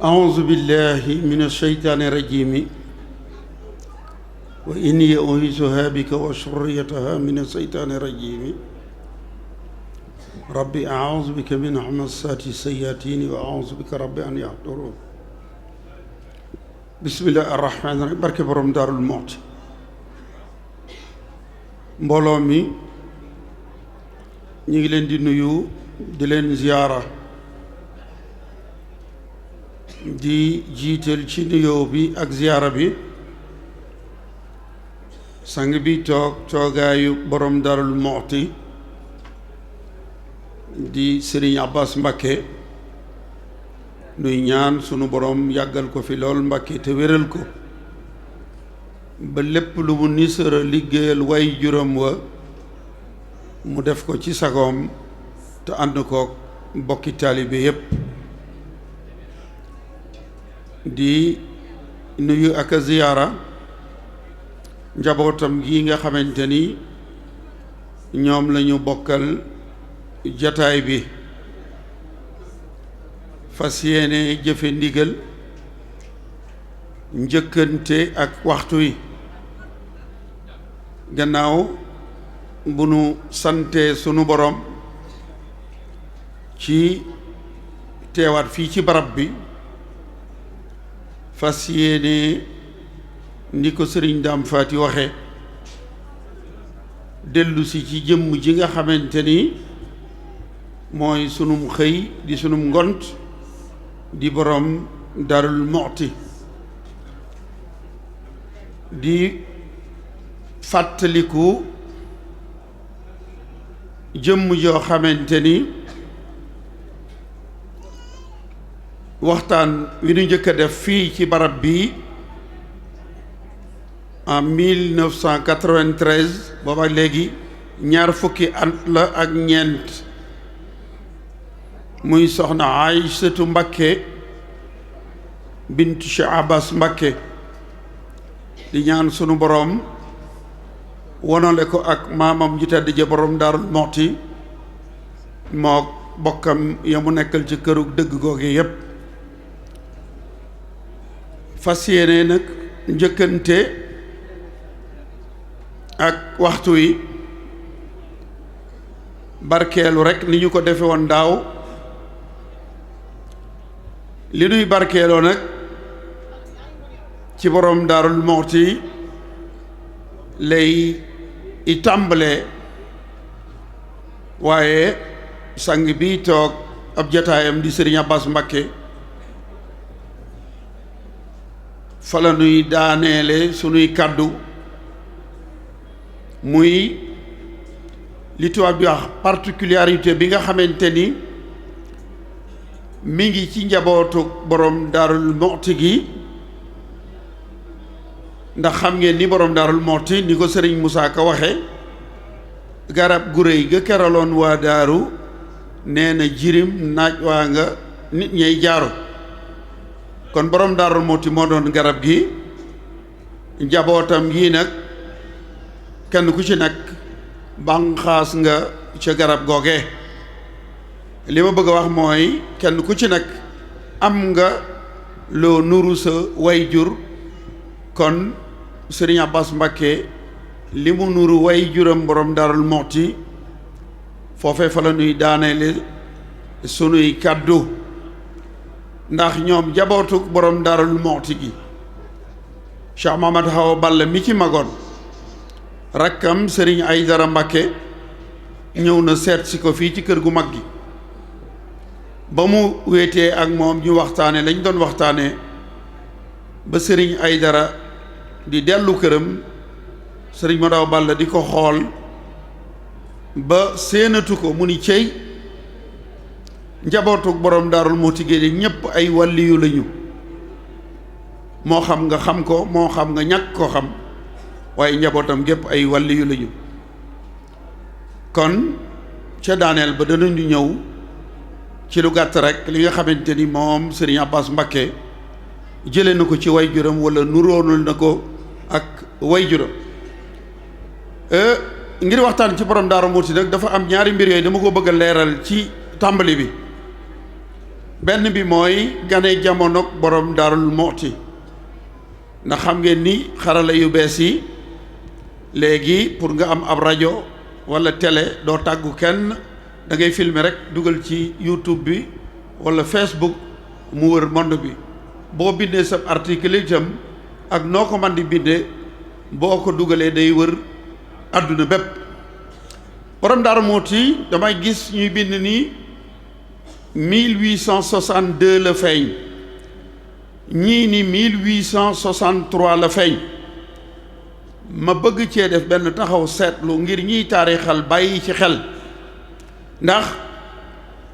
أعوذ بالله من الشيطان الرجيم وإني أعيذها بك وذريتها من الشيطان الرجيم ربي أعوذ بك من همزات الشياطين وأعوذ بك ربي أن يحضرون بسم الله الرحمن الرحيم barke borom Daarul Muxti mbooloo mi ñu ngi leen di nuyu di leen ziyaara di jiital ci nuyoo bi ak ziyaara bi sang bi toogaayu borom Daarul Muxti di Sëriñ Abbas Mbakke nuy ñaan sunu borom yàggal ko fi lool Mbakke te wéral ko ba lépp lu mu nisara liggéeyal way juróom wa mu def ko ci sagoom te ànd kook bokki taalibe yépp di nuyu ak a ziyaara njabootam gi nga xamante ni ñoom lañu bokkal jataay bi fas yéene jëfe ndigal njëkkante ak waxtu wi gannaaw bu nu sante sunu borom ci teewaat fii ci barab bi fas yéene ni ko sëriñ Daam Faati waxe dellusi ci jëmm ji nga xamante ni mooy sunum xëy di sunum ngont di borom Daarul Muxti di fàttaliku jëmm joo xamante ni waxtaan wi nu njëkk a def fii ci barab bi en 1993 booba léegi ñaar fukki at la ak ñeent muy soxna Aysatu Mbakke bintu Cheikh Abbas Mbakke di ñaan sunu boroom wonale ko ak maamam ji tedd ja boroom Daarul Muxti moo bokkam ya mu nekkal ci këru dëgg googe yépp fas yéene nag njëkkante ak waxtu wi barkeelu rekk ni ñu ko defe woon daaw li nuy barkeeloo nag ci boroom Daarul Muxti lay i tàmbalee waaye sang bi toog ab jataayam di Sëriñ Abbas Mbakke fa la nuy daaneele sunuy kàddu muy li tubaab bi wax particularité bi nga xamante ni mi ngi ci njabootu borom Daarul Muxti gi ndax xam ngeen ni borom Daarul Muxti ni ko sëriñ Moussa Ka waxe garab gu réy ga keraloon waa daaru nee na jirim naaj waa nga nit ñay jaaru kon borom Daarul Muxti moo doon garab gi njabootam yi nag kenn ku ci nekk banqaas nga ca garab googe li ma bëgg a wax mooy kenn ku ci nekk am nga loo nuru sa way jur kon Sëriñ Abbas Mbakke li mu nuru way juram borom Daarul Muxti foofee fa la nuy daaneele sunuy kàddu ndax ñoom jabootu borom Daarul Muxti gi Cheikh Mahamad Hawa Balla mi ci magoon rakkam Sëriñ Aydara Mbakke ñëw na seet si ko fii ci kër gu mag gi ba mu wéetee ak moom ñu waxtaane lañ doon waxtaane ba Sëriñ Aydara di dellu këram Sëriñ Madaw Balla di ko xool ba séenatu ko mu ni cey njabootuk borom Daarul Muxti gi ñépp ay wàlliyu lañu moo xam nga xam ko moo xam nga ñàkk ko xam waaye njabootam gépp ay wàlliyu lañu kon ca daaneel ba danañu ñëw ci lu gàtt rek li nga xamante ni moom Sëriñ Abbas Mbakke jële na ko ci way juram wala nuróonul na ko ak way juram ngir waxtaan ci borom Daarul Muxti nag dafa am ñaari mbir yooyu dama ko bëgg a leeral ci tàmbali bi benn bi mooy gane jamonoog borom Daarul Muxti ndax xam ngeen ni xarala yu bees yi léegi pour nga am ab rajo wala télé doo tàggu kenn da ngay filmer rek dugal ci YouTube bi wala Facebook mu wër monde bi boo bindee sa article itam ak noo ko man di bindee boo ko dugalee day wër àdduna bépp borom Daaru Muxti damay gis ñuy bind ni 1862 la feeñ ñii ni 1863 la feeñ ma bëgg cee def benn taxaw seetlu ngir ñiy taarixal bàyyi ci xel ndax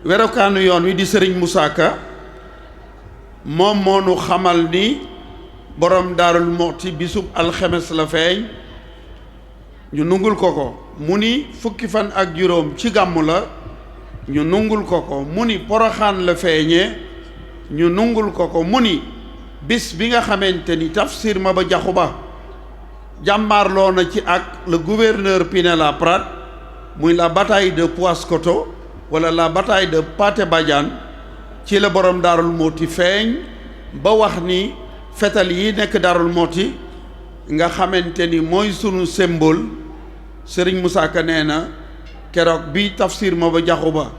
werokaanu yoon wi di Sëriñ Moussa Ka moom moo nu xamal ni borom Daarul Muxti bisub alxemes la feeñ ñu nungul ko mu ni fukki fan ak juróom ci gàmmu la ñu nungul ko mu ni poroxaan la feeñee ñu nungul ko mu ni bis bi nga xamante ni Tafsir Maba Jaxu Ba jàmmaarloo na ci ak le gouverneur Pinet-Laprade muy la bataille de Paoskoto wala la bataille de Pathé Badiane ci la borom Daarul Muxti feeñ ba wax ni fetal yi nekk Daarul Muxti nga xamante ni mooy sunu symbole Sëriñ Moussa Ka nee na keroog bi Tafsir Maba Jaxu Ba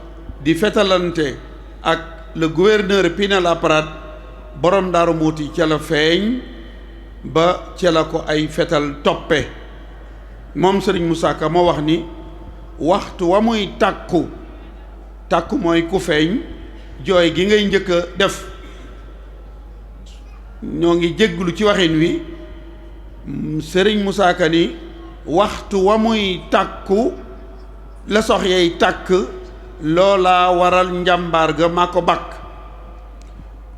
di fetalante ak le gouverneur Pinet-Laprade borom Daaru Muxti ca la feeñ ba ca la ko ay fetal toppe moom Sëriñ Moussa Ka moo wax ni waxtu wa muy tàkku mooy ku feeñ jooy gi ngay njëkk a def ñoo ngi jégglu ci waxin wi Sëriñ Moussa Ka ni waxtu wa muy tàkku la sox yey tàkk loola waral njàmbaar ga maa ko bakk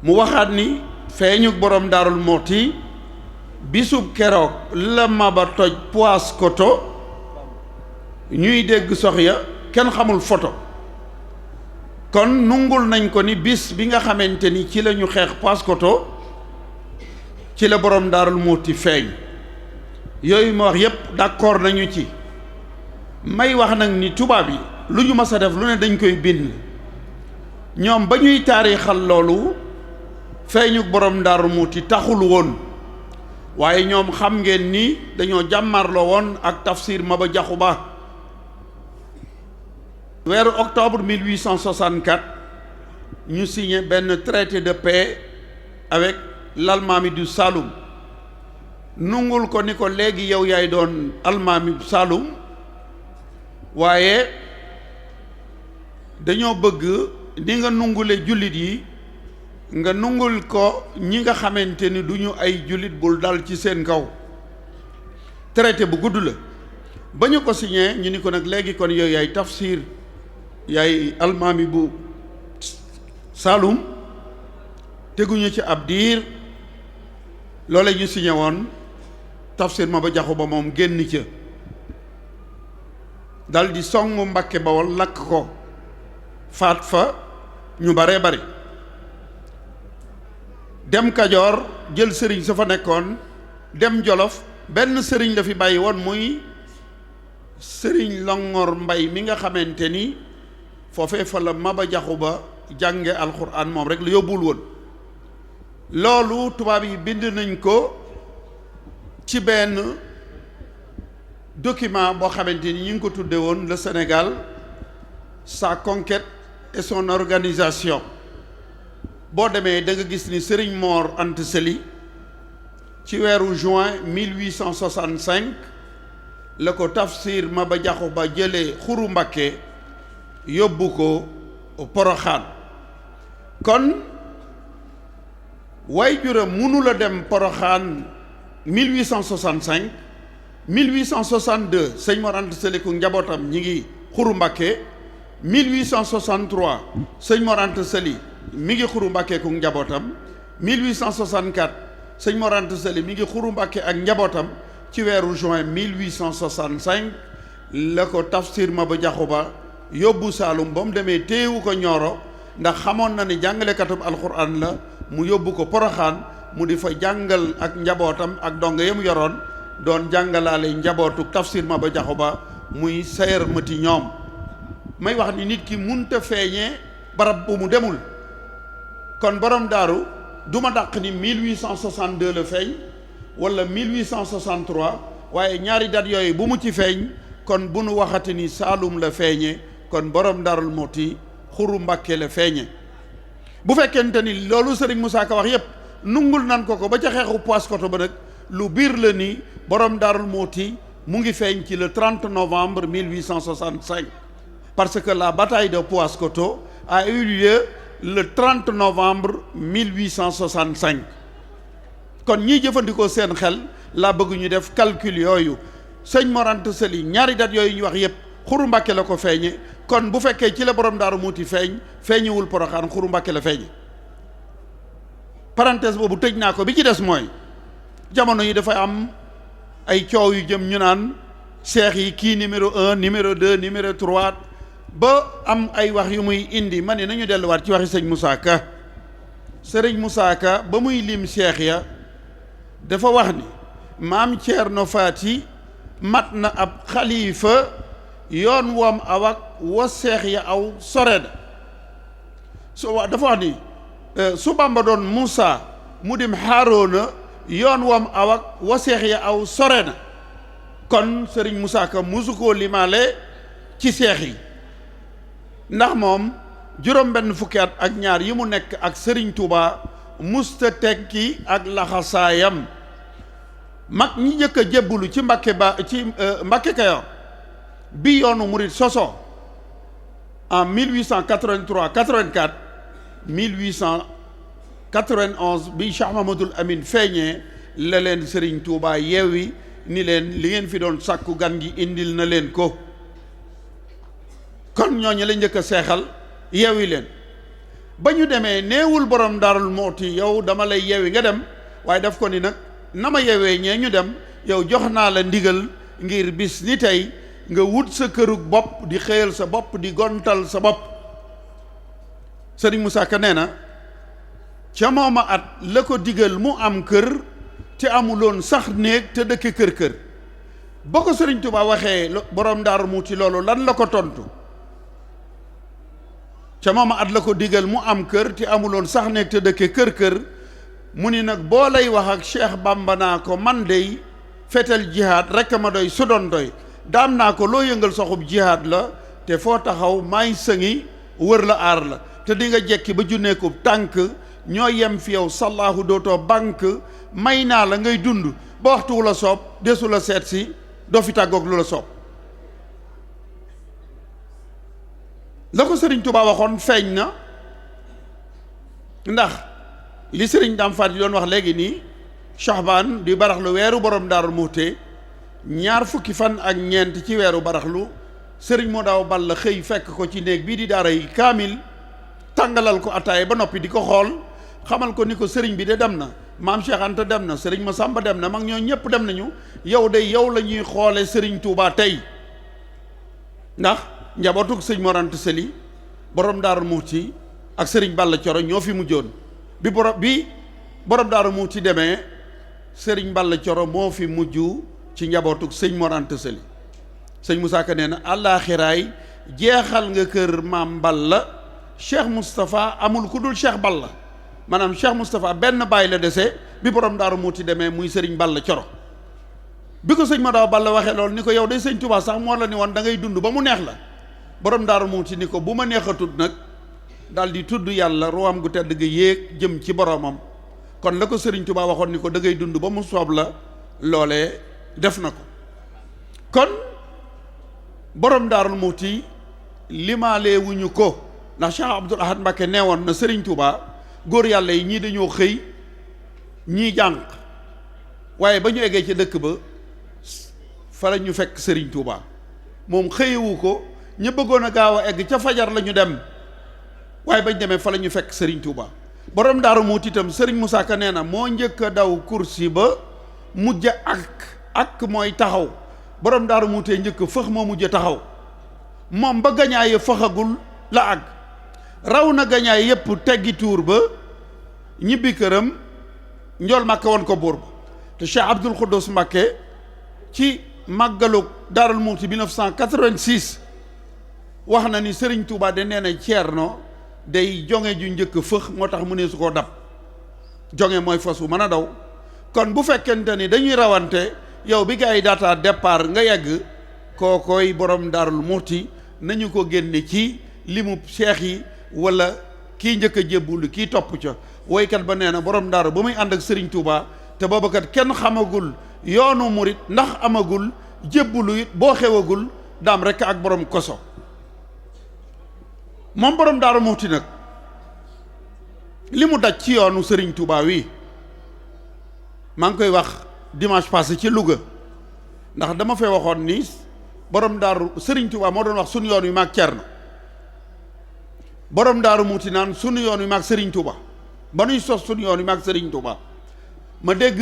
mu waxaat ni feeñu borom Daarul Muxti bisub keroog la Maba toj Paoskoto ñuy dégg sox ya kenn xamul photo kon nungul nañ ko ni bis bi nga xamante ni ci la ñu xeex Paoskoto ci la borom Daarul Muxti feeñ yooyu ma wax yépp d'accord nañu ci may wax nag ni tubaab yi lu ñu mas a def lu ne dañ koy bind ñoom ba ñuy taarixal loolu feeñu borom Daarul Muxti taxul woon waaye ñoom xam ngeen ni dañoo jàmmarloo woon ak Tafsir Maba Jaxu Ba weeru octobre 1864 ñu signé benn traité de paix avec l'Almaami du Saloum nungul ko ni ko léegi yow yaay doon Almaami Saloum waaye dañoo bëgg ni nga nungule jullit yi nga nungul ko ñi nga xamante ni duñu ay jullit bul dal ci seen kaw traité bu gudd la ba ñu ko signé ñu ni ko nag léegi kon yow yaay Tafsir yaay Almaami bu Saloum teguñu ci ab diir loole ñu signé woon Tafsir Maba Jaxu Ba moom génn ca dal di songu Mbàkke Bawol lakk ko faat fa ñu baree bari dem Kajoor jël sëriñ sa fa nekkoon dem Jolof benn sëriñ la fi bàyyi woon muy sëriñ Longoor Mbay mi nga xamante ni foofee fa la Maba Jaxu Ba jànge alxuraan moom rek la yóbbul woon loolu tubaab yi bind nañ ko ci benn document boo xamante ni ñu ngi ko tudde woon le Sénégal sa conquête et son organisation boo demee da nga gis ni Serigne Mor Anta Sali ci weeru juin 1865 la ko Tafsir Maba Jaxu Ba jëlee Xuru Mbàkke yóbbu ko Poroxaan kon way juram mënu la dem Poroxaan 1865 1862 sëñ Mor Anta Sali ku njabootam ñi ngi Xuru Mbàkke 1863 sëñ Mor Anta Sali mi ngi Xuru Mbàkke ku njabootam 1864 sëñ Mor Anta Sali mi ngi Xuru Mbàkke ak njabootam ci weeru juin 1865 la ko Tafsir Maba Jaxu Ba yóbbu Saalum ba mu demee téewu ko Ñooro ndax xamoon na ni jàngalekatub alxuraan la mu yóbbu ko Poroxaan mu di fa jàngal ak njabootam ak donga yam yoroon doon jàngalaale njabootu Tafsir Maba Jaxu Ba muy sayer mati ñoom may wax ni nit ki munta feeñee barab bu mu demul kon borom daaru du ma dàq ni 1862 la feeñ wala 1863 waaye ñaari dat yooyu bu mu ci feeñ kon bu nu waxati ni Saalum la feeñe kon borom Daarul Muhti Xuru Mbàkke la feeñe bu fekkente ni loolu Serigne Moussa Ka wax yépp nungul nan ko ba ca xeexu Paoskoto ba nag lu biir la ni borom Daarul Muhti mu ngi feeñ ci le 30 novembre 1865 parce que la bataille de Paoskoto a eu lieu le 30 novembre 1865 kon ñiy jëfandikoo seen xel laa bëgg ñu def calcul yooyu sëñ Mor Anta Sali ñaari dat yooyu ñu wax yépp Xuru Mbàkke la ko feeñe kon bu fekkee ci la borom Daaru Muhti feeñewul Poroxaan Xuru Mbàkke la feeñe parenthèse boobu tëj naa ko bi ci des mooy jamono yi dafa am ay coow yu jëm ñu naan seex yi kii numéro 1 numéro 2 numéro 3 ba am ay wax yu muy indi ma ne nañu delluwaat ci waxi sëñ Moussa Ka sëriñ Moussa Ka ba muy lim seex ya dafa wax ni maam Ceerno Faati mat na ab xalifa yoon woom awak wa seex ya aw sore na dafa wax ni su Bamba doon Moussa mu dim Haaruna yoon woom awak wa seex ya aw sore na kon sëriñ Moussa Ka musu koo limaale ci seex yi ndax moom juróom benn fukki at ak ñaar yi mu nekk ak sëriñ Touba musta tekki ak laxasaayam mag ñi njëkk a jébbulu ci Mbàkke Kayoor bi yoonu murit soso en 1883 84 1891 bi Cheikh Mamadul Amin feeñee la leen sëriñ Touba yeewi ni leen li ngeen fi doon sàkku gan gi indil na leen ko kon ñooñu la njëkk a seexal yeewi leen ba ñu demee neewul borom Daarul Muhti yow dama lay yeewi nga dem waaye daf ko ni nag na ma yeewee ñee ñu dem yow jox naa la ndigal ngir bis ni tey nga wut sa kërug bopp di xëyal sa bopp di gontal sa bopp Sëriñ Moussa Ka nee na ca mooma at la ko digal mu am kër te amuloon sax néeg te dëkke kër ba ko Sëriñ Tuubaa waxee borom Daaru Muhti loolu lan la ko tontu ca mooma at la ko digal mu am kër te amuloon sax néeg te dëkke kër mu ni nag boo lay wax ak Cheikh Bamba naa ko man dey fetal jihaad rekk ma doy su doon doy daam naa ko loo yëngal soxub jihaad la te foo taxaw maay sëngi wër la aar la te di nga jekki ba junneekub tànk ñoo yem fi yow sallaahu dootoo bank may naa la ngay dund ba waxtu wu la soob desu la seet si doo fi tàggoog lu la soob la ko sëriñ Tuubaa waxoon feeñ na ndax li sëriñ Daam Faat yi doon wax léegi nii Shahbaan di baraxlu weeru borom Daaru Muhti ñaar fukki fan ak ñeent ci weeru baraxlu sëriñ moo daaw bal la xëy fekk ko ci néeg bii di daara yi kaamil tàngalal ko ataaya ba noppi di ko xool xamal ko ni ko sëriñ bi de dem na maam Cheikh Anta dem na sëriñ Masamba dem na mag ñoo ñëpp dem nañu yow de yow la ñuy xoole sëriñ Touba tey ndax njabootug sëñ Mor Anta Sali borom Daaru Muhti ak sëriñ Balla Coro ñoo fi mujjoon bi borom Daaru Muhti demee sëriñ Balla Coro moo fi mujj ci njabootug sëñ Mor Anta Sali sëñ Moussa Ka nee na àllaaxiraay jeexal nga kër maam Balla Cheikh Moustapha amul ku dul Cheikh Balla maanaam Cheikh Moustapha benn baay la dese bi borom Daaru Muhti demee muy sëriñ Balla Coro bi ko sëñ Madaw Balla waxee loolu ni ko yow day sëñ Touba sax moo la ni woon da ngay dund ba mu neex la borom Daaru Muhti ni ko bu ma neexatut nag daal di tudd yàlla ruwaam gu tedd ga yéeg jëm ci boromam kon la ko sëriñ Touba waxoon ni ko da ngay dund ba mu soob la loolee def na ko kon borom Daaru Muhti limaale wuñu ko ndax Cheikh Abdoul Ahad Mbacké neewoon na sëriñ Touba góor yàlla yi ñii dañoo xëy ñii jànq waaye ba ñu eggee ca dëkk ba fa la ñu fekk sëriñ Touba moom xëyewu ko ñu bëggoon a gaaw a egg ca fajar la ñu dem waaye bañ demee fa la ñu fekk sëriñ Touba borom Daaru Muhti itam sëriñ Moussa Ka nee na moo njëkk a daw kursi ba mujj ak mooy taxaw borom Daaru Muhti njëkk fëx moo mujj taxaw moom ba gañaaye fëxagul la àgg raw na gañaay yépp teggi tuur ba ñibbi këram njool Màkka woon ko buur ba te Cheikh Abdoul Khoudous Mbacké ci màggalug Daarul Muhti 1986 wax na ni Serigne Touba de nee na Ceerno day jonge ju njëkk fëx moo tax mu ne su ko dab jonge mooy fas wu mën a daw kon bu fekkente ni dañuy rawante yow bi gaa yi daataa départ nga yegg kookoy borom Daarul Muxti nañu ko génne ci limu seex yi wala kii njëkk a jébbulu kii topp ca woykat ba nee na borom daaru ba muy ànd ak Serigne Touba te booba kat kenn xamagul yoonu murit ndax amagul jébbulu it boo xewagul daam rekk ak borom koso moom borom Daaru Muxti nag li mu daj ci yoonu Serigne Touba wi maa ngi koy wax dimanche passé ci Louga ndax dama fay waxoon ni borom daaru Serigne Touba moo doon wax sunu yoon wi maag Cerno borom Daaru Muxti naan sunu yoon wi maag Serigne Touba ba nuy sos sunu yoon wi maag Serigne Touba ma dégg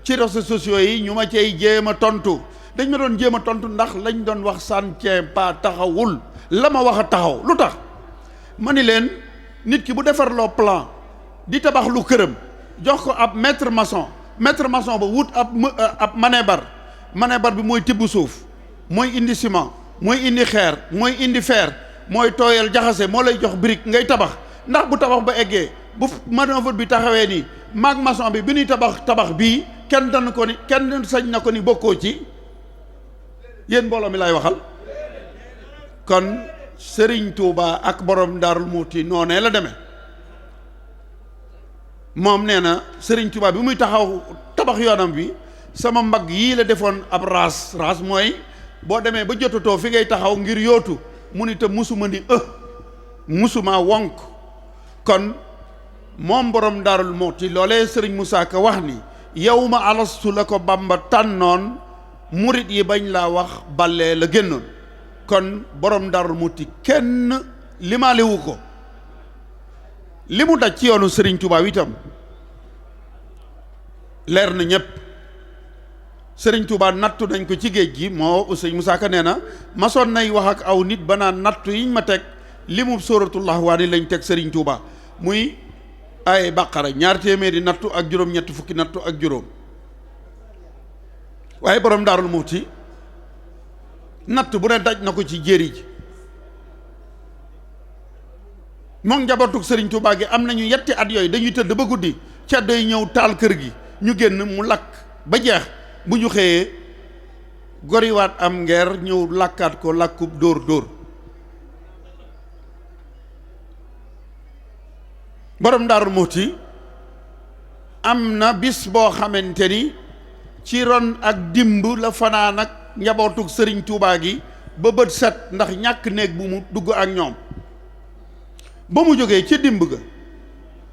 ci réseaux sociaux yi ñu ma cay jéem a tontu dañ ma doon jéem a tontu ndax lañ doon wax ça ne tient pas taxawul la ma wax a taxaw lu tax ma ni leen nit ki bu defarloo plan di tabax lu këram jox ko ab maître maçon ba wut ab manebar bi mooy tibb suuf mooy indi ciment mooy indi xeer mooy indi fer mooy tooyal jaxase moo lay jox brique ngay tabax ndax bu tabax ba eggee bu manœuvre bi taxawee nii maag maçon bi ñuy tabax bii kenn sañ na ko ni bokkoo ci yéen mbooloo mi lay waxal kon Serigne Touba ak borom Daarul Muxti noonee la demee moom nee na Serigne Touba bi muy tabax yoonam bi sama mbagg yii la defoon ab raas mooy boo demee ba jotatoo fi ngay taxaw ngir yootu mu ni te musuma ni musuma wonk kon moom borom Daarul Muxti loolee Serigne Moussa Ka wax ni yow ma alastu la ko Bamba tànnoon murit yi bañ laa wax ballee la génnoon kon borom Daarul Muxti kenn limaalewu ko li mu daj ci yoonu Serigne Touba itam leer na ñépp Serigne Touba nattu nañ ko ci géej gi moo sëñ Moussa Ka nee na masoon nay wax ak aw nit ba naan nattu yiñ ma teg li mu sóoratullah waa ni lañ teg Serigne Touba muy ay Baqara 200 nattu ak juróom-ñett fukki nattu ak juróom waaye borom Daarul Muxti natt bu ne daj na ko ci jéeri ji moom njabootug Serigne Touba gi am nañu yetti at yooyu dañuy tëdd ba guddi ceddo yi ñëw taal kër gi ñu génn mu lakk ba jeex bu ñu xëyee goriwaat am ngeer ñëw lakkaat ko lakkub dóor borom Daarul Muxti am na bis boo xamante ni ci ron ak dimb la fanaan ak njabootug Serigne Touba gi ba bët set ndax ñàkk néeg bu mu dugg ak ñoom ba mu jógee ci dimb ga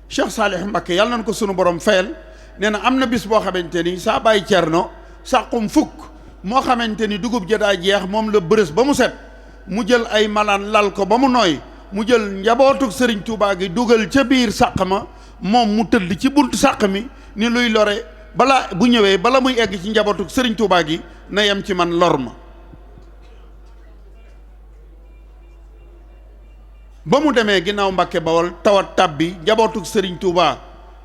Cheikh Salih Mbacké yàlla nañ ko sunu borom fayal nee na am na bis boo xamante ni saa bàyyi cerno sàqum fukk moo xamante ni dugub ja daa jeex moom la bërës ba mu set mu jël ay malaan lal ko ba mu nooy mu jël njabootug Serigne Touba gi dugal ca biir sàq ma moom mu tëdd ci buntu sàq mi ni luy lore balaa bu ñëwee bala muy egg ci njabootug Serigne Touba gi na yem ci man lor ma ba mu demee ginnaaw Mbàkke Bawol tawat tàbbi njabootug Serigne Touba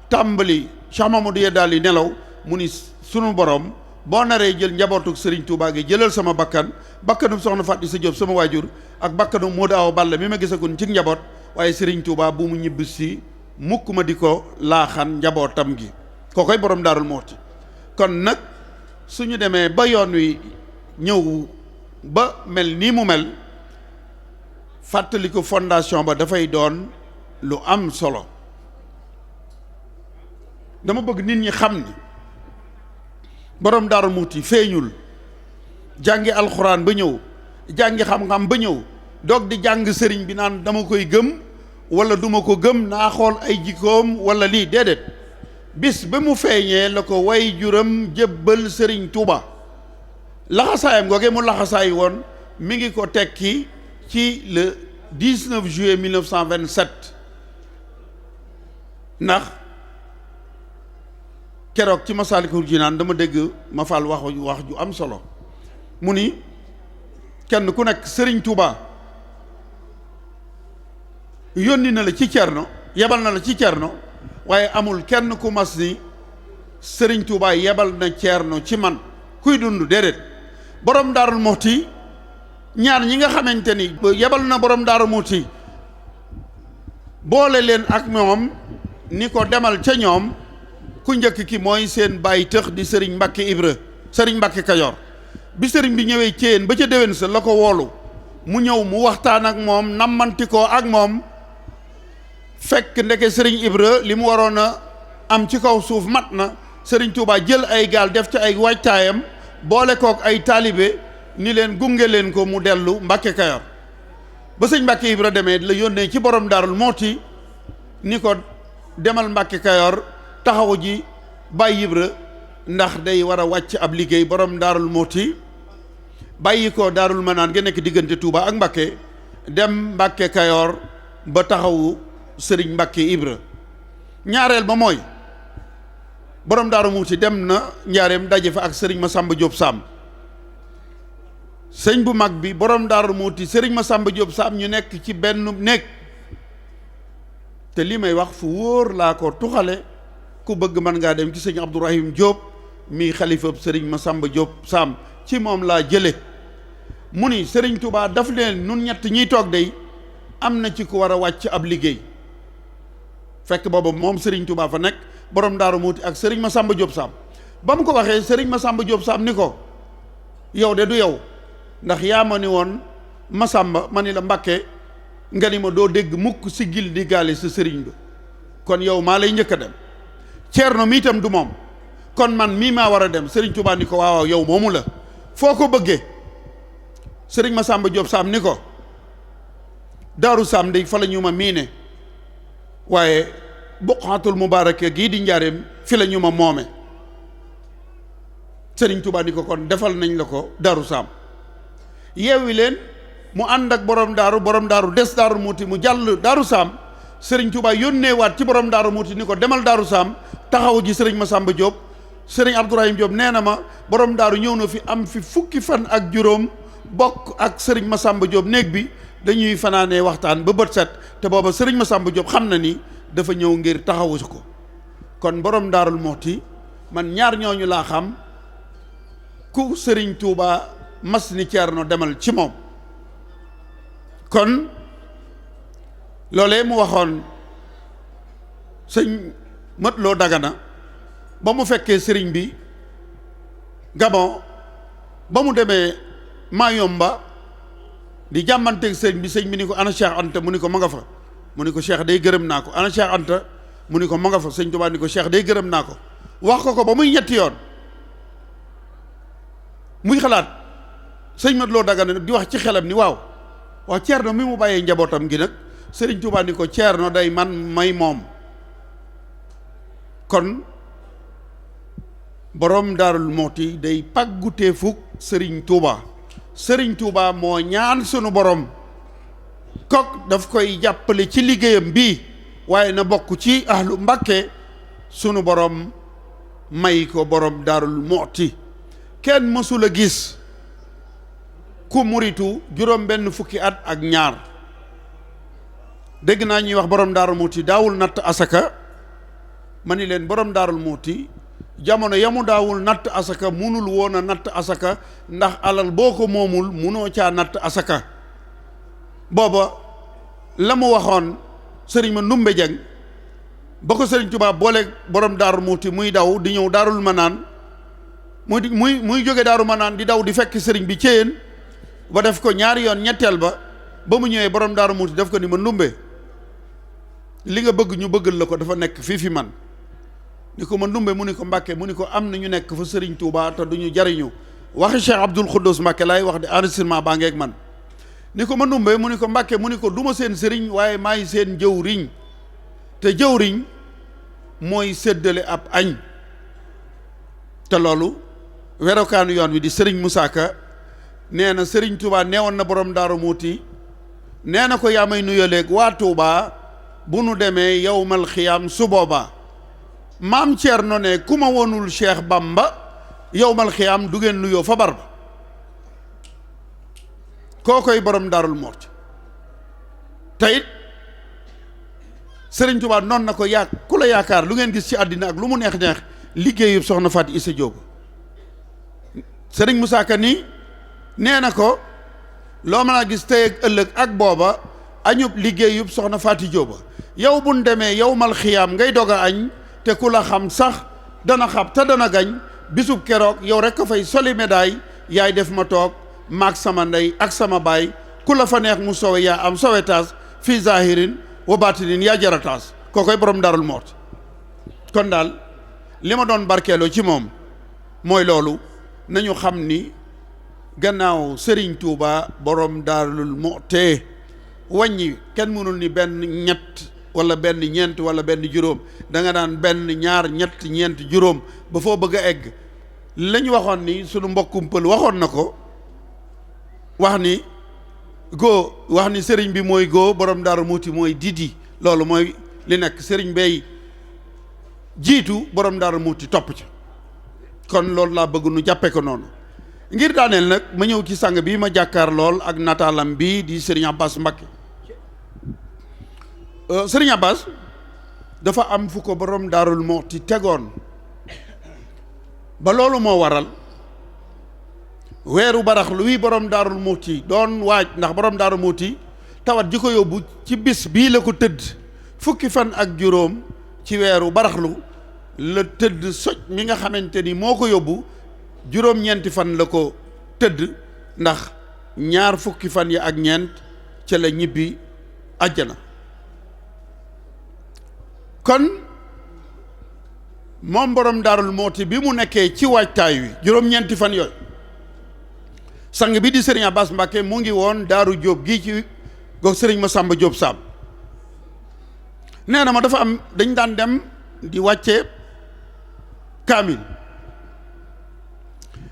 tàmbali Cheikh Mamadou Yeddaal yi nelaw mu ni sunu borom boo naree jël njabootug Serigne Touba gi jëlal sama bakkanu soxna Fatou Sa Diop sama waajur ak bakkanu Modou Awa Balla mi ma gisagun ci njaboot waaye Serigne Touba bu mu ñibb si mukk ma di ko laaxan njabootam gi kookoy borom Daarul Muxti kon nag suñu demee ba yoon wi ñëw ba mel nii mu mel fàttali ko fondation ba dafay doon lu am solo dama bëgg nit ñi xam ni borom Daarul Muxti feeñul jàngi alxuraan ba ñëw jàngi xam-xam ba ñëw doog di jàng sëriñ bi naan dama koy gëm wala duma ko gëm naa xool ay jikkoom wala lii déedéet bis ba mu feeñee la ko way juram jébbal Serigne Touba laxasaayam googee mu laxasaay woon mi ngi ko tekki ci le 19 juillet 1927 ndax keroog ci Masaalikul Jinaan dama dégg ma fal wax ju am solo mu ni kenn ku nekk Serigne Touba yónni na la ci Cerno yebal na la ci Cerno waaye amul kenn ku mas ni Serigne Touba yebal na Cerno ci man kuy dund déedéet borom Daarul Muxti ñaar ñi nga xamante ni yebal na borom Daarul Muxti boole leen ak moom ni ko demal ca ñoom. ku njëkk ki mooy seen bàyyi tëx di sëriñ Mbàkke Ibra sëriñ Mbàkke Kajoor bi sëriñ bi ñëwee Céyeen ba ca déwén sa la ko woolu mu ñëw mu waxtaan ak moom nammanti ko ak moom fekk ndeke sëriñ Ibra li mu waroon a am ci kaw suuf mat na sëriñ Touba jël ay gaal def ci ay waajtaayam boole kook ay taalibe ni leen gunge leen ko mu dellu Mbàkke Kajoor ba sëñ Mbàkke Ibra demee la yónnee ci borom Daarul Mooti ni ko demal Mbàkke Kajoor taxawu ji Baay Ibra ndax day war a wàcc ab liggéey borom Daarul Mooti bàyyi ko Daarul Manaan nga nekk diggante Touba ak Mbàkke dem Mbàkke Kajoor ba taxawu sëriñ Mbàkke Ibra ñaareel ba mooy borom Daaru Mooti dem na njaareem daje fa ak sëriñ Masamba Diop Sam sëñ bu mag bi borom Daaru Mooti sëriñ Masamba Diop Sam ñu nekk ci benn néeg te li may wax fu wóor laa ko tuxale ku bëgg mën ngaa dem ci sëñ Abdourahim Diop mi xalifab sëriñ Masamba Diop Sam ci moom laa jële mu ni sëriñ Touba daf leen nun ñett ñiy toog day am na ci ku war a wàcc ab liggéey fekk booba moom sëriñ Touba fa nekk borom Daaru Muuti ak sëriñ Masamba Diop Sam ba mu ko waxee sëriñ Masamba Diop Sam ni ko yow de du yow ndax yaa ma ni woon Masamba ma ni la Mbàkke nga ni ma doo dégg mukk siggil di gaale sa sëriñ ba kon yow maa lay njëkk a dem Ceerno mi itam du moom kon man mii maa war a dem sëriñ Touba ni ko waaw yow moomu la foo ko bëggee sëriñ Masamba Diop Sam ni ko Daaru Sam de fa la ñu ma miine waaye buqaatul mubaaraka gii di njaareem fi la ñu ma moome sëriñ Touba ni ko kon defal nañ la ko Daaru Sam yeewi leen mu ànd ak borom daaru des Daaru Muuti mu jàll Daaru Sam sëriñ Touba yónnee waat ci borom Daaru Muuti ni ko demal Daaru Sam taxaw ji sëriñ Masamba Diop sëriñ Abdourahim Diop nee na ma borom daaru ñëw na fi am fi fukki fan ak juróom bokk ak sëriñ Masamba Diop néeg bi dañuy fanaanee waxtaan ba bët set te booba sëriñ Masamba Diop xam na ni dafa ñëw ngir taxawu ko kon borom Daarul Muxti man ñaar ñooñu laa xam ku sëriñ Touba mas ni Ceerno demal ci moom kon loolee mu waxoon sëñ Mat Lo Dagana ba mu fekkee sëriñ bi Gabon ba mu demee Mayomba di jàmmanteeg sëriñ bi sëñ bi ni ko ana Cheikh Anta mu ni ko ma nga fa mu ni ko Cheikh day gërëm naa ko ana Cheikh Anta mu ni ko ma nga fa sëñ Tuubaa ni ko Cheikh day gërëm naa ko wax ko ba muy ñetti yoon muy xalaat sëñ Mat Lo Dagana di wax ci xelam ni waaw Ceerno mi mu bàyyee njabootam gi nag sëriñ Tuubaa ni ko Ceerno day man may moom kon borom Daarul Muxti day pàggutee fukk sëriñ Touba sëriñ Touba moo ñaan sunu borom kok daf koy jàppale ci liggéeyam bii waaye na bokk ci ahlu Mbàkke sunu borom may ko borom Daarul Muxti kenn mësul a gis ku muritu juróom benn fukki at ak ñaar dégg naa ñuy wax borom Daarul Muxti daawul natt asaka ma ni leen borom Daarul Muxti jamono yamu daawul natt asaka munul woon a natt asaka ndax alal boo ko moomul munoo caa natt asaka booba la mu waxoon sëriñ ma Ndumbe Jeng ba ko sëriñ Tuubaa boole borom Daarul Muxti muy daw di ñëw Daarul Manaan muy jóge Daarul Manaan di daw di fekk sëriñ bi Céyeen ba def ko ñaari yoon ñetteel ba mu ñëwee borom Daarul Muxti def ko ni ma Ndumbe li nga bëgg ñu bëggal la ko dafa nekk fii fi man ni ko ma Ndumbe mu ni ko Mbàkke mu ni ko am na ñu nekk fa sëriñ Touba te duñu jariñu waxi Cheikh Abdoul Khoudous Mbàkke laay wax de enregistrement baa ngeeg man ni ko ma Ndumbe mu ni ko Mbàkke mu ni ko duma seen sëriñ waaye maay seen jëwriñ te jëwriñ mooy séddale ab añ te loolu werokaanu yoon wi di sëriñ Moussa Ka nee na sëriñ Touba neewoon na borom Daaru Muuti nee na ko yaa may nuyaleeg waa Touba bu nu demee yawmal xiyaam su boobaa maam Ceerno ne ku ma wonul Cheikh Bamba yowmal xiyaam du ngeen nuyoo fa bar ba koo koy borom Daarul Muxti teyit Sëriñ Tuubaa noon na ko ku la yaakaar lu ngeen gis ci àddina ak lu mu neex-neex liggéeyub soxna Faati Isa Jóob Sëriñ Musaa Ka ni nee na ko loo mën a gis tey ak ëllëg ak booba añub liggéeyub soxna Faati Jóob yow buñ demee yowmal xiyaam ngay dog a añ te ku la xam sax dana xab te dana gañ bisub keroog yow rek a fay soli médaille yaay def ma toog maag sama ndey ak sama baay ku la fa neex mu sowe yaa am sowetaas fii zahirin wa batinin yaa jarataas kookoy borom Daarul Muxti kon daal li ma doon barkeeloo ci moom mooy loolu nañu xam ni gannaaw Serigne Touba borom Daarul Muxti wàññi kenn mënul ni benn ñett wala benn ñeent wala benn juróom da nga daan benn ñaar ñett ñeent juróom ba foo bëgg a egg lañ waxoon ni sunu mbokkum pël waxoon na ko wax ni sëriñ bi mooy góo borom Daaru Muxti mooy didi loolu mooy li nekk sëriñ bay jiitu borom Daaru Muxti topp ca kon loolu laa bëgg nu jàppe ko noonu ngir daaneel nag ma ñëw ci sang bi ma jàkkaar lool ak nataalam bi di sëriñ Abbas Mbacké sëriñ Abbas dafa am fu ko borom Daarul Muxti tegoon ba loolu moo waral weeru baraxlu wi borom Daarul Muxti doon waaj ndax borom Daarul Muxti tawat ji ko yóbbu ci bis bii la ko tëdd fukki fan ak juróom ci weeru baraxlu la tëdd soj mi nga xamante ni moo ko yóbbu juróom-ñeenti fan la ko tëdd ndax ñaar fukki fan yi ak ñeent ca la ñibbi àjjana kon moom borom Daarul Muxti bi mu nekkee ci waajtaay wi juróom-ñeenti fan yooyu sang bi di sëriñ Abbas Mbacké mu ngi woon Daaru Jóob gii ci goog sëriñ Masamba Jóob Saam nee na ma dafa am dañ daan dem di wàcce kaamil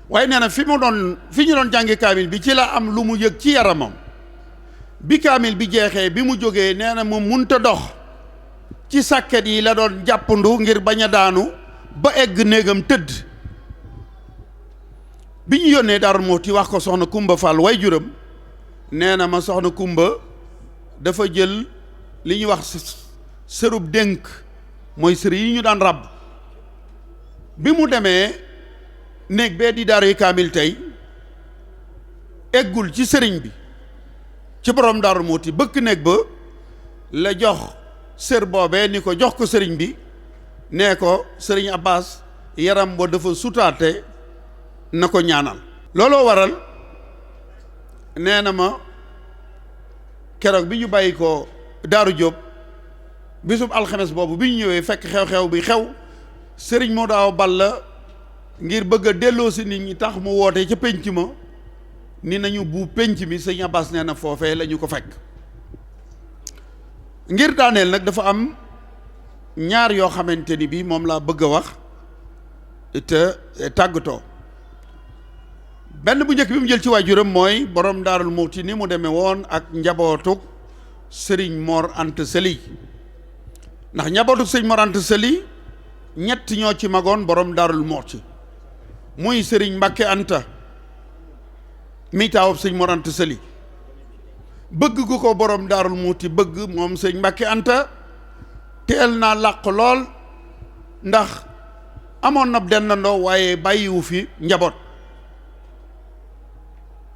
waaye nee na fi ñu doon jàngi kaamil bi ci la am lu mu yëg ci yaramam bi kaamil bi jeexee bi mu jógee nee na mu munta dox ci sàkket yi la doon jàppandu ngir bañ a daanu ba egg néegam tëdd bi ñu yónnee Daaru Muxti wax ko soxna Kumba Fall way juram nee na ma soxna Kumba dafa jël li ñuy wax sërub dénk mooy sër yi ñu daan ràbb bi mu demee néeg bee di daaru kaamil tey eggul ci sëriñ bi ci borom Daaru Muxti bëkk néeg ba la jox sër boobee ni ko jox ko sëriñ bi nee ko sëriñ Abbas yaram ba dafa sutaate na ko ñaanal looloo waral nee na ma keroog bi ñu bàyyi ko Daaru Jóob bisub alxames boobu bi ñu ñëwee fekk xew-xew bi xew sëriñ moo daaw balla ngir bëgg a delloo si nit ñi tax mu woote ca pénc ma ni nañu bu pénc mi sëriñ Abbas nee na foofee la ñu ko fekk ngir daaneel nag dafa am ñaar yoo xamante ni bi moom laa bëgg a wax te tàggatoo benn bu njëkk bi mu jël ci waajuram mooy borom Daarul Muxti ni mu demee woon ak njabootuk sëriñ Mor Anta Sali ndax njabootuk sëriñ Mor Anta Sali ñett ñoo ci magoon borom Daarul Muxti muy sëriñ Mbacké Anta mi taawub sëriñ Mor Anta Sali bëgg gu ko borom Daarul Muxti bëgg moom sëriñ Mbacké Anta teel naa làq lool ndax amoon na dendandoo waaye bàyyiwu fi njaboot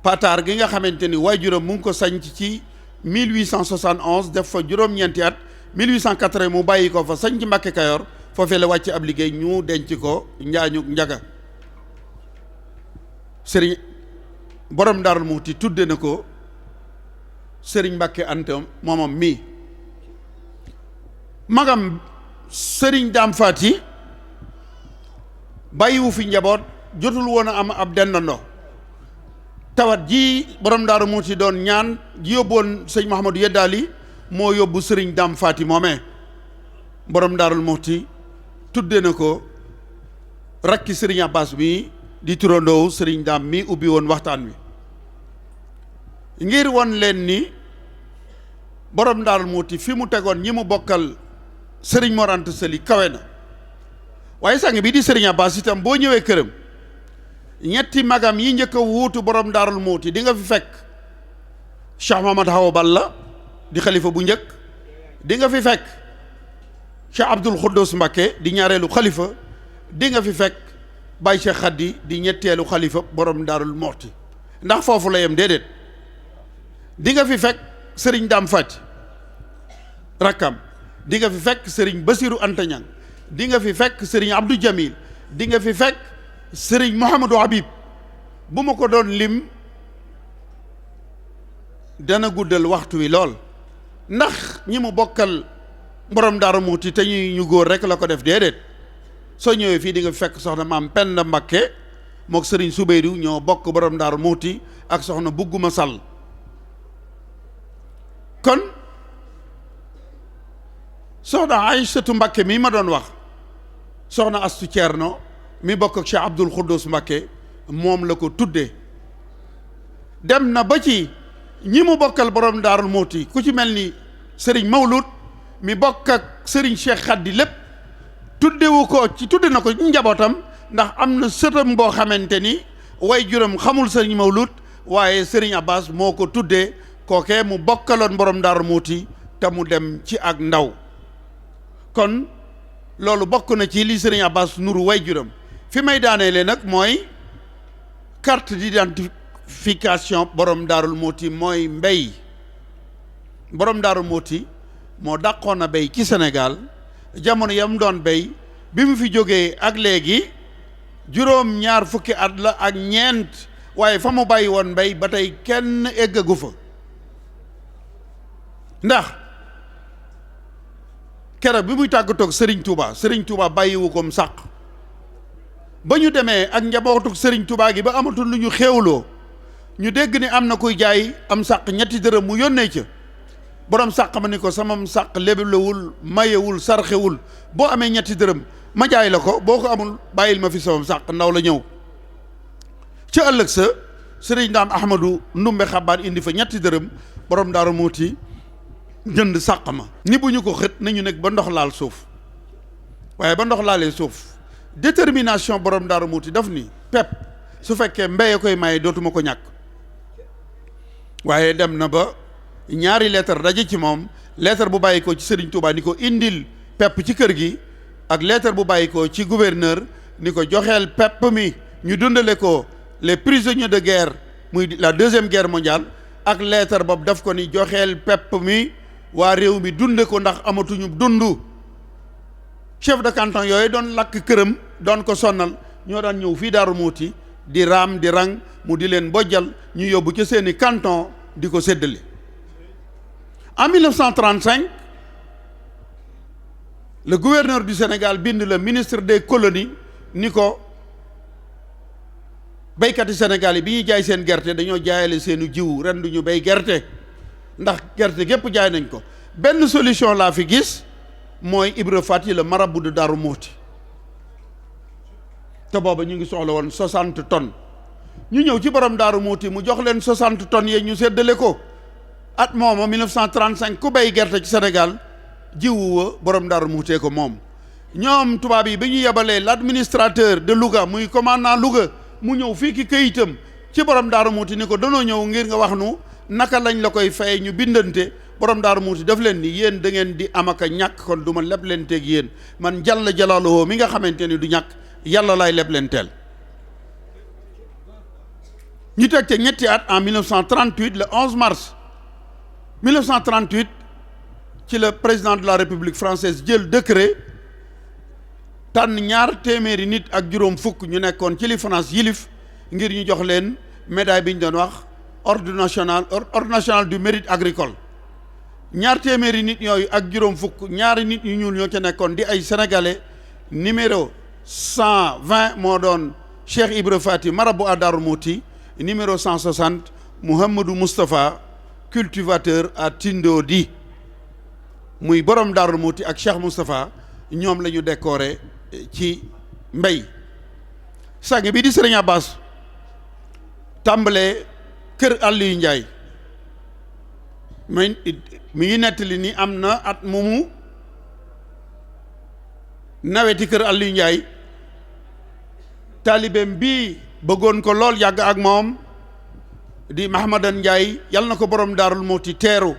pataar gi nga xamante ni waajuram mu ngi ko sañc ci 1871 def fa juróom-ñeenti at 1880 mu bàyyi ko fa sañc Mbacké Kayoor foofee la wàcc ab liggéey ñu denc ko njaañu njaga sëriñ borom Daarul Muxti tudde na ko sëriñ Mbacké Anta moomam mii magam sëriñ Daam Faati bàyyiwu fi njaboot jotul woon a am ab dendandoo tawat ji borom Daaru Muxti doon ñaan ji yóbboon sëñ Mahamadou Yeddaali moo yóbbu sëriñ Daam Faati moomee borom Daarul Muxti tudde na ko rakki sëriñ Abbas mi di turandoowu sëriñ Daam mi ubbi woon waxtaan wi ngir won leen ni borom Daarul Muxti fi mu tegoon ñi mu bokkal sëriñ Mor Anta Sali kawe na waaye sang bi di sëriñ Abbas itam boo ñëwee këram ñetti magam yi njëkk a wuutu borom Daarul Muxti di nga fi fekk Cheikh Mahamad Hawa Balla di xalifa bu njëkk di nga fi fekk Cheikh Abdoul Khoudous Mbacké di ñaareelu xalifa di nga fi fekk Baye Cheikh Khady di ñetteelu xalifa borom Daarul Muxti ndax foofu la yem déedéet di nga fi fekk sëriñ Daam Faati rakkam di nga fi fekk sëriñ Basiru Anta Ñang di nga fi fekk sëriñ Abdou Jamil di nga fi fekk sëriñ Mouhamadou Habib. bu ma ko doon lim dana guddal waxtu wi lool, ndax ñi mu bokkal borom Daaru Muxti te ñu góor rek la ko def déedéet. soo ñëwee fii di nga fekk soxna maam Penda Mbakke mook sëriñ Subeydu ñoo bokk borom Daaru Muxti ak soxna Bugguma Sall. kon soxna Aysatu Mbakke mii ma doon wax, soxna Astu Ceerno mi bokk ak Cheikh Abdoul Khoudous Mbakke moom la ko tuddee. dem na ba ci ñi mu bokkal borom Daaru Muxti ku ci mel ni sëriñ Mawlud mi bokk ak sëriñ Cheikh Khady lépp tuddewu ko ci tudde na ko njabootam, ndax am na sëtam boo xamante ni way juróom xamul sëriñ Mawlud waaye sëriñ Abbas moo ko tuddee kookee mu bokkaloon borom Daaru Muxti te mu dem ci ak ndaw. kon loolu bokk na ci li sëriñ Abbas nuru way juróom. fi may daaneele nag mooy carte d'identification borom Daaru Muxti mooy mbéy. borom Daaru Muxti moo dàqoon a béy ci Sénégal jamono yam doon béy bi mu fi jógee ak léegi juróom ñaar fukki at la ak ñeent, waaye fa mu bàyyi woon mbéy ba tey kenn eggagu fa. ndax keroog bi muy tàggatoog Serigne Touba bàyyiwu kom sàq ba ñu demee ak njabootug Serigne Touba gi ba amatul lu ñu xéewloo ñu dégg ni am na kuy jaay am sàq ñetti dërëm mu yónnee ca borom sàq ma ni ko samam sàq leblewul mayewul sarxewul boo amee ñetti dërëm ma jaay la ko, boo ko amul bàyyil ma fi samam sàq. ndaw la ñëw ca ëllëg sa sëriñ Daam Ahmadou Ndumbe Xabaan indi fa ñetti dërëm borom Daaru Muxti jënd sàq ma ni bu ñu ko xët nañu nekk ba ndox laal suuf. waaye ba ndox laalee suuf détermination borom Daaru Muxti daf ni pepp su fekkee mbéye koy maye dootuma ko ñàkk. waaye dem na ba ñaari lettre daje ci moom, lettre bu bàyyi ko ci Serigne Touba ni ko indil pepp ci kër gi, ak lettre bu bàyyi ko ci gouverneur ni ko joxeel pepp mi ñu dundale ko les prisonniers de guerre muy la deuxième guerre mondiale, ak lettre boobu daf ko ni joxeel pepp mi waa réew mi dunde ko ndax amatuñu dund. chef de canton yooyu doon lakk këram doon ko sonnal ñoo daan ñëw fii Daaru Muxti di raam di rang mu di leen bojjal ñu yóbbu ci seeni canton di ko séddale. En 1935 le gouverneur du Sénégal bind le ministre des colonies ni ko béykati Sénégal yi bi ñuy jaay seen gerte dañoo jaayale seenu jiwu, ren du ñu béy gerte ndax gerte gépp jaay nañ ko. benn solution laa fi gis mooy Ibra Fati le marabout de Daaru Muxti te booba ñu ngi soxla woon 60 tonnes ñu ñëw ci borom Daaru Muxti mu jox leen 60 tonnes yee ñu séddale ko. at mooma 1935 ku béy gerte ci Sénégal jiwu wa borom Daaru Muxti ko moom. ñoom tubaab yi bi ñu yebalee l'administrateur de Louga muy commandant Louga mu ñëw fii ki këyitam ci borom Daaru Muxti ni ko danoo ñëw ngir nga wax nu naka lañ la koy fay. ñu bindante borom Daaru Muxti daf leen ni yéen da ngeen di am ak a ñàkk, kon du ma leb leen teeg yéen, man jalla jalaaluhu mi nga xamante ni du ñàkk yàlla laay leb leen teel. ñu teg ca ñetti at en 1938 le 11 mars 1938 ci le président de la République française jël décret tànn ñaar téeméeri nit ak juróom fukk ñu nekkoon ci li France yilif ngir ñu jox leen médaille bi ñu doon wax ordre national du mérite agricole. ñaar téeméeri nit yooyu ak juróom fukk ñaari nit ñu ñuul ñoo ca nekkoon di ay sénégalais. numéro 120 moo doon Cheikh Ibra Fati marabout à Darou Mouhty, numéro 160 Mouhamadou Moustapha cultivateur à Tindodi. muy borom Darou Mouhty ak Cheikh Moustapha ñoom la ñu décoré ci mbéy. sang bi di Serigne Abbas tàmbalee kër Aliou Ndiaye mi ngi nettali ni am na at moomu naweti kër Aliou Ndiaye taalibeem bii bëggoon ko lool yàgg ak moom di Mahamadan Ndiaye yal na ko borom Daarul Mouhty teeru.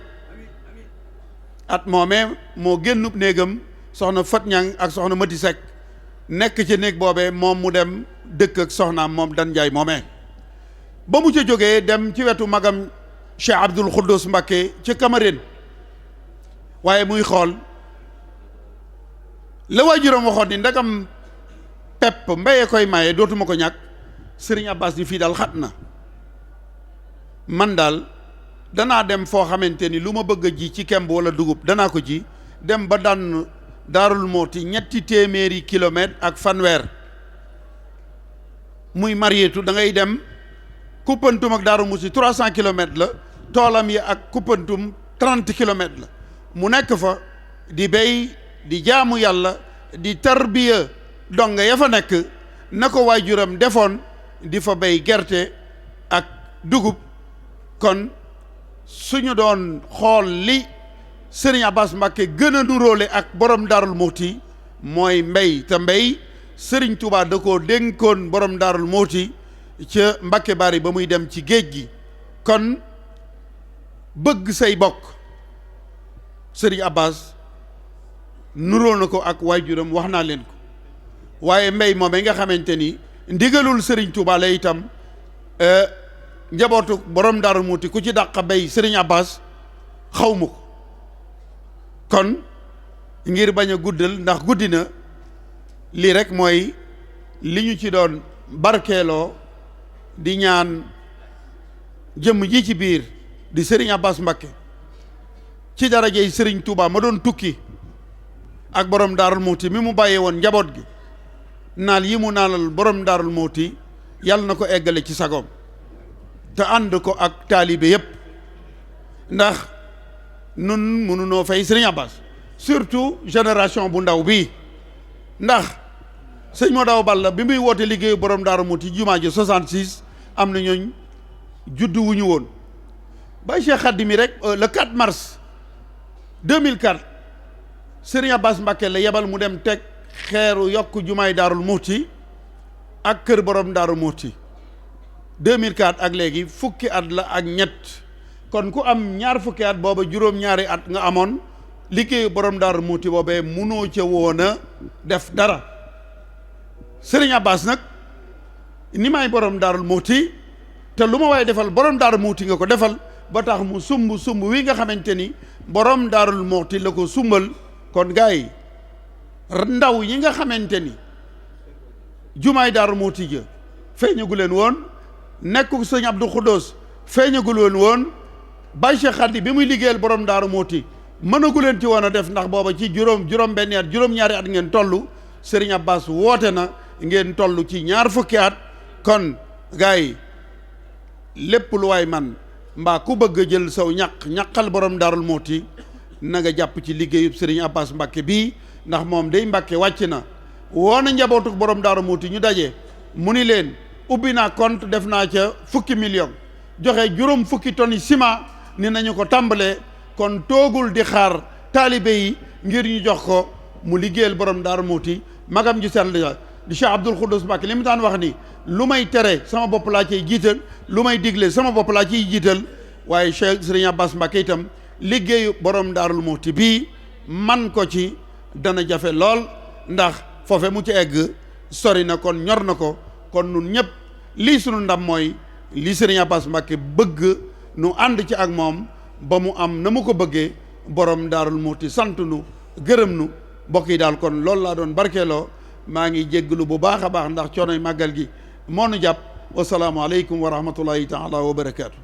at moomee moo génnub néegam soxna Fat Ñang ak soxna Mati Seck nekk ci néeg boobee moom mu dem dëkk ak soxnaam moom Dan Ndiaye moomee. ba mu ca jógee dem ci wetu magam Cheikh Abdoul Khoudous Mbacké ci Cameroun waaye muy xool la waajuram waxoon ni ndagam pepp mbéye koy maye dootuma ko ñàkk, sëriñ Abbas ni fii daal xat na, man daal danaa dem foo xamante ni lu ma bëgg a ji ci kemb wala dugub danaa ko ji, dem ba daan Daarul Mooti 300 kilomètres ak fanweer, muy Marietu da ngay dem Koupantoum ak Daaru Musi 300 kilomètres la, toolam yi ak Koupantoum 30 kilomètres la, mu nekk fa di béy di jaamu yàlla di tarbiya donga ya fa nekk na ko waajuram defoon di fa béy gerte ak dugub. kon suñu doon xool li Sëriñ Abbas Mbacké gën a nuróole ak borom Daarul Muhti mooy mbéy, te mbéy Sëriñ Tuubaa da koo dénkoon borom Daarul Muhti ca Mbacké Bari ba muy dem ci géej gi. kon bëgg say bokk Sëriñ Abbas nuróo na ko ak waajuram, wax naa leen ko. waaye mbéy moom nga xamante ni ndigalul Sëriñ Tuubaa la itam, njabootu borom Daaru Muhti ku ci dàq bay Sëriñ Abbas xaw ma ko. kon ngir bañ a guddal ndax guddi na, lii rek mooy li ñu ci doon barkeeloo, di ñaan jëmm ji ci biir di Sëriñ Abbas Mbacké ci darajey Sëriñ Tuubaa ma doon tukki ak borom Daarul Muhti mi mu bàyyee woon njaboot gi, naal yi mu naalal borom Daarul Muhti yàlla na ko eggale ci sagoom te ànd ko ak taalibe yépp, ndax nun mënunoo fay Sëriñ Abbas, surtout génération bu ndaw bii. ndax sëñ Modaw Balla bi muy woote liggéeyu borom Daaru Muhti jumaa ji 66 am na ñooñ juddu wuñu woon. ba Cheikh Khadim mi rek le 4 mars 2004 Sëriñ Abbas Mbacké la yebal mu dem teg xeeru yokk jumaay Daarul Muhti ak kër borom Daaru Muhti 2004 ak léegi fukki at la ak ñett. kon ku am ñaar fukki at booba juróom-ñaari at nga amoon, liggéeyu borom Daaru Muhti boobee munoo ca woon a def dara. Sëriñ Abbas nag ni may borom Daarul Muhti te lu ma waaye defal borom Daaru Muhti nga ko defal, ba tax mu sumb wi nga xamante ni borom Daarul Muhti la ko sumbal. kon gars yi ndaw yi nga xamante ni jumaay Daaru Muhti ja feeñagu leen woon, nekku sëñ Abdou Khoudous feeñagu leen woon, Baye Cheikh Khady bi muy liggéeyal borom Daaru Muhti mënagu leen ci woon a def, ndax booba ci juróom benni at juróom-ñaari at ngeen toll. Sëriñ Abbas woote na ngeen toll ci ñaar fukki at. kon gars yi lépp lu waay man mbaa ku bëgg a jël saw ñaqal borom Daarul Muhti na nga jàpp ci liggéeyub Sëriñ Abbas Mbacké bii, ndax moom day Mbacké wàcc na woo na njabootuk borom Daaru Muhti ñu daje mu ni leen ubbi naa compte def naa ca fukki million, joxe juróom fukki tonni ciment ni nañu ko tàmbalee. kon toogul di xaar taalibe yi ngir ñu jox ko mu liggéeyal borom Daaru Muhti. magam ji sell di Cheikh Abdoul Khoudous Mbacké li mu daan wax ni lu may tere sama bopp laa ciy jiital, lu may digle sama bopp laa ciy jiital. waaye Cheikh Sëriñ Abbas Mbacké itam liggéeyu borom Daarul Muhti bii man ko ci dana jafe lool, ndax foofe mu ci egg sori na, kon ñor na ko. kon nun ñëpp lii sunu ndam mooy li Sëriñ Abbas Mbacké bëgg nu ànd ci ak moom ba mu am na mu ko bëggee. borom Daarul Muhti sant nu gërëm nu mbokk yi daal. kon loolu laa doon barkeeloo, maa ngi jégglu bu baax a baax ndax coonoy màggal gi moo nu jàpp. wasalaamu aleykum wa rahmatullahi taala wa barakaatu.